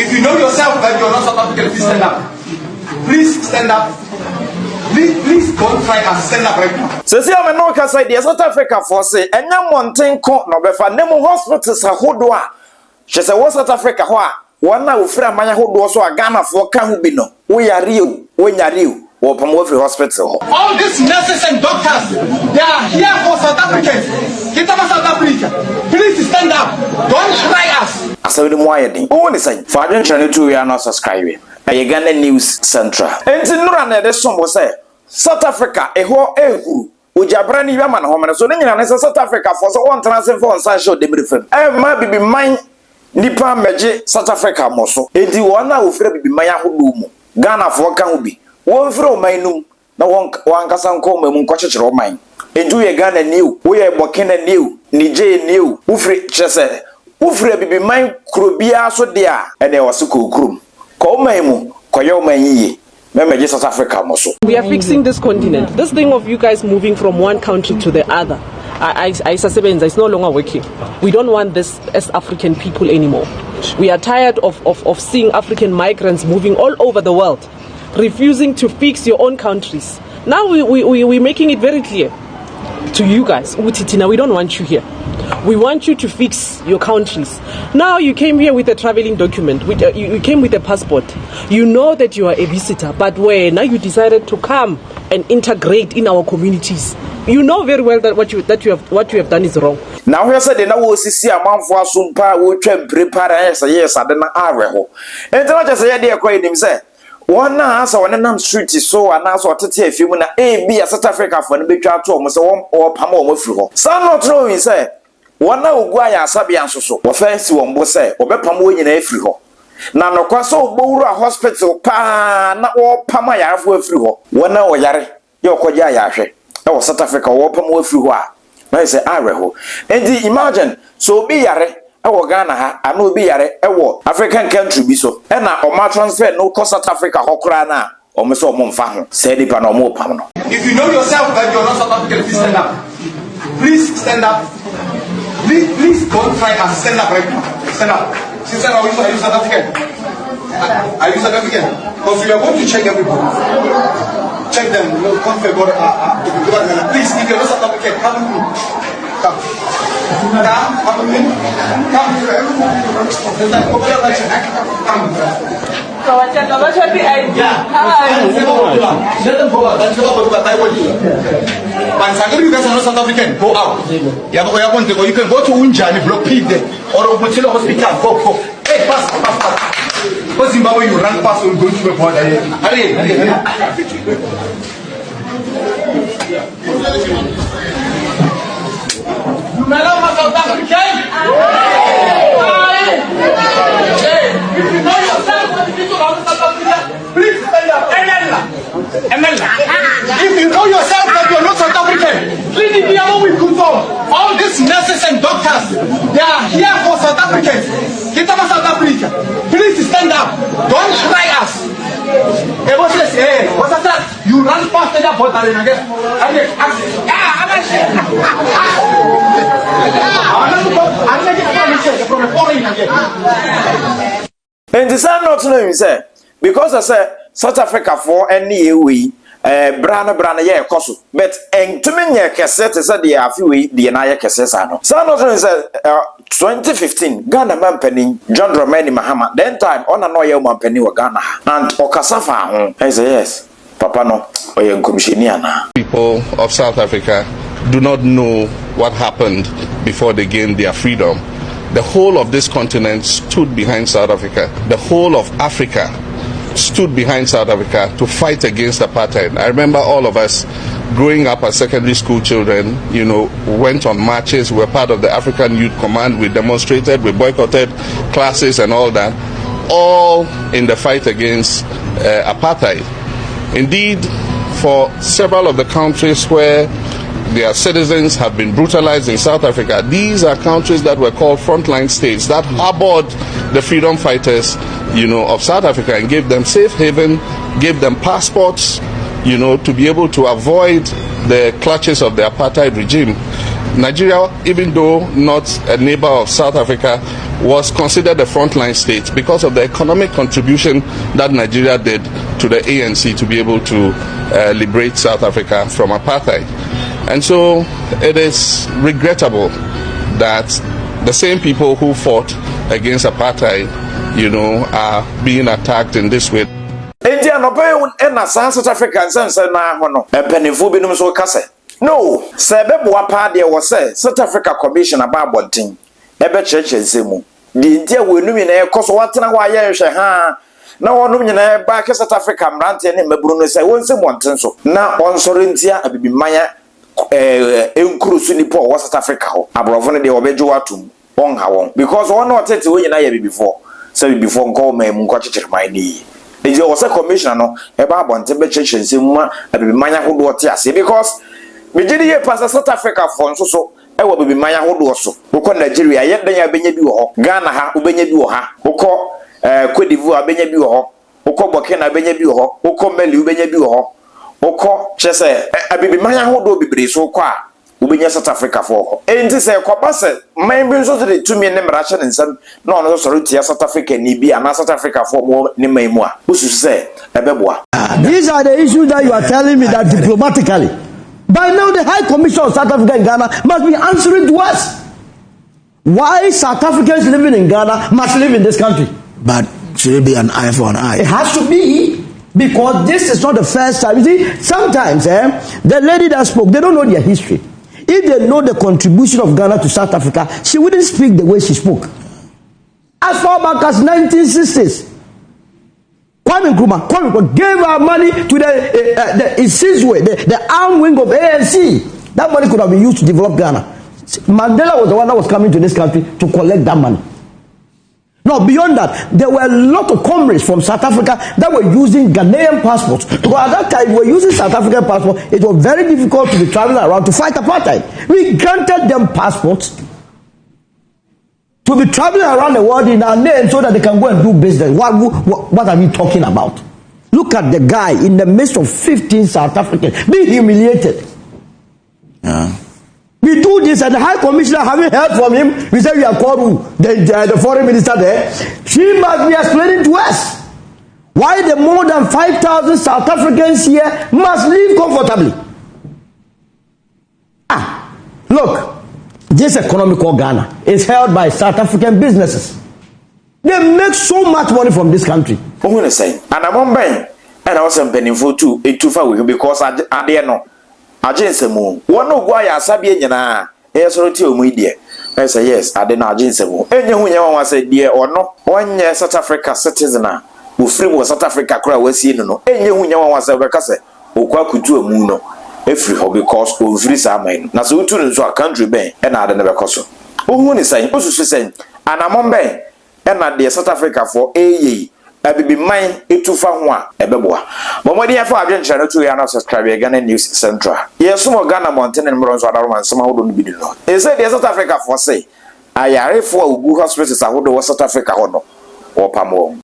If you know yourself that you're not South African, please stand up. Please stand up. Please don't try and stand up right now. So see, I'm not say the South Africa for say, and now one thing no befa nemo hospitals ahodoa. She say what South Africa ho one na ofra manya hodoa so Ghana for ka hu bi no. We yare o, we nyare o. Or from every hospital. All these nurses and doctors, they are here for South Africans. Get up South Africa. Please stand up. Don't try us. I said the more thing. Oh, listen. For the channel 2, we are not subscribing. I Ghana News Central. And in Nurane, the song was say South Africa, a whole ehu. Ujabrani Yaman Homer. So then you South Africa for so one transfer for social debriefing. I might be mine. Nipa meje South Africa moso. Edi wana ufre be maya hudumu. Ghana for Kahubi. One from my noom, no one casan come and coaches or mine. And do ye Ghana new, we are Burkina new, Nije new, Ufri Chese, Ufri be mine Krubia so dear, and there was a cool groom. Call Maimu, Koyoma ye, Member South Africa Mosso. We are fixing this continent. This thing of you guys moving from one country to the other, I suspect it's no longer working. We don't want this as African people anymore. We are tired of seeing African migrants moving all over the world, refusing to fix your own countries. Now we're making it very clear to you guys, Utitina, we don't want you here. We want you to fix your countries. Now you came here with a traveling document. You came with a passport. You know that you are a visitor, but where now you decided to come and integrate in our communities. You know very well that what you have done is wrong. Now we said the now see a man for sumpa we try prepare yes I don't know. And not just say they are him say one na asa one nam street so and so tete afimu na be South Africa for no betwa to omo se won or pam omo firi ho san not know say one na ogua ya asabia nso so wo fancy won bo say obepam wo nyina afiri ho na nokwa so ogbowuru a hospital pa na wo pam ayarfo afiri ho one na oyare ye okoja ya hwe e wo South Africa wo pam wo afiri ho a na say are ho and imagine so be yare ewo Ghana ha ana obi yare ewo African country bi so e na o ma transfer no ko South Africa hokora na o me so o mfa ho say di pa na o mo pam no. If you know yourself that you're not South African, please stand up. Please stand up. Please don't try and stand up right now. Stand up. Sister, are you South African? Are you South African? Because we are going to check everybody. Check them. Come for God. Please, if you're not South African, come with me. Come. Come with me. Come. You guys are not South African. Go out. You can go to Unja and block P there. Or Mutila Hospital. Go. Hey, pass. Because Zimbabwe, you run past and go to the border. Hurry. You may not be South African. If you know yourself, please stand up. If you know yourself that you're not South African, please be able to confirm. All these nurses and doctors, they are here for South Africans. Get up South Africa. Please stand up. Don't try us. What's that? You run past the border and again. From a foreign again. And this are not knowing say because I say South Africa for any way brana ye koso but en to me ye kese te say dey afi dey na ye kese sa no so not knowing say 2015 Ghana man panin John Dramani Mahama then time on no ye man panin wa Ghana and okasafa ho I say yes papa no oye commissioner na. People of South Africa do not know what happened before they gained their freedom. The whole of this continent stood behind South Africa. The whole of Africa stood behind South Africa to fight against apartheid. I remember all of us growing up as secondary school children, went on marches. We were part of the African Youth Command. We demonstrated, we boycotted classes and all that, all in the fight against apartheid. Indeed, for several of the countries where their citizens have been brutalized in South Africa, these are countries that were called frontline states that harbored the freedom fighters, of South Africa and gave them safe haven, gave them passports, to be able to avoid the clutches of the apartheid regime. Nigeria, even though not a neighbor of South Africa, was considered a frontline state because of the economic contribution that Nigeria did to the ANC to be able to liberate South Africa from apartheid. And so it is regrettable that the same people who fought against apartheid, are being attacked in this way. India no pay na South Africa nsense na ho no. Empanifo binum so kase. No, se beboa pa de wo se South Africa Commission aba abonten. Ebe cheche nsemu. Di India wenum na ekoso watena ho aye hwe ha. Na wonum nyina ba ke South Africa mrante ne maburu no se wonsem wonten so. Na onsoro ntia abibimanya enkrusu ni po South Africa ho. Abrofo ne de obejo atum. Won ha won because one not tete we nyina ye before. Say before nko ma mu nko chechire mai ni. Eje wo se commissioner no e ba abonte be cheche nsemu ma abibimanya ho do te ase because me gidi ye pass South Africa for nso so e wo abibimanya ho do so. Woko Nigeria ye dan ya benya bi wo ho. Ghana ha ubenya bi wo ha. Woko Cote d'Ivoire benya bi wo ho. Woko Burkina benya bi wo ho. Woko Mali ubenya bi wo ho. Woko chese abibimanya ho do bibre so kwa ubenya South Africa for enti se kwaba se man bi nso de tumi ne mrache nsam na ono so rutia South Africa ni bi ana South Africa for mo ne man mu a usu se ebeboa. These are the issues that you are telling me that diplomatically by now the High Commission of South Africa in Ghana must be answering to us why South Africans living in Ghana must live in this country. But should it be an eye for an eye? It has to be, because this is not the first time. You see, sometimes the lady that spoke, they don't know their history. If they know the contribution of Ghana to South Africa, she wouldn't speak the way she spoke. As far back as 1960s, Kwame Nkrumah gave our money to the Isizwe, the arm wing of ANC. That money could have been used to develop Ghana. Mandela was the one that was coming to this country to collect that money. No, beyond that, there were a lot of comrades from South Africa that were using Ghanaian passports. Because at that time, we were using South African passports. It was very difficult to be traveling around to fight apartheid. We granted them passports to be traveling around the world in our name so that they can go and do business. What are we talking about? Look at the guy in the midst of 15 South Africans being humiliated. Yeah. We do this, and the High Commissioner, having heard from him, we say we are called the foreign minister there. She must be explaining to us why the more than 5,000 South Africans here must live comfortably. Look, this economical Ghana is held by South African businesses. They make so much money from this country. I'm going to say, and I'm on Ben, and I was spending for two far with because I dare know. Ajinsemu one no gwa ya asabie nyina e soro ti omu ide I say yes ade na ajinsemu enye hu nya wan say de ono onye South Africa citizen a ofiri wo South Africa kra wasi no enye hu nya wan say be ka say okwa kutu omu no efiri ho because ofiri sa man na so utu nso a country ben e na ade na be koso ohu ni say osusu say anamon ben e na de South Africa for eye abibi man etufa ho a ebeboa momodi ya fa adwen channel to ya na subscribe Ghana News Central yeso mo Ghana mountain and mro nso adaro man sama hodo no bi no e say the South Africa for say ayare for ugu hospitals ahodo South Africa ho no opamo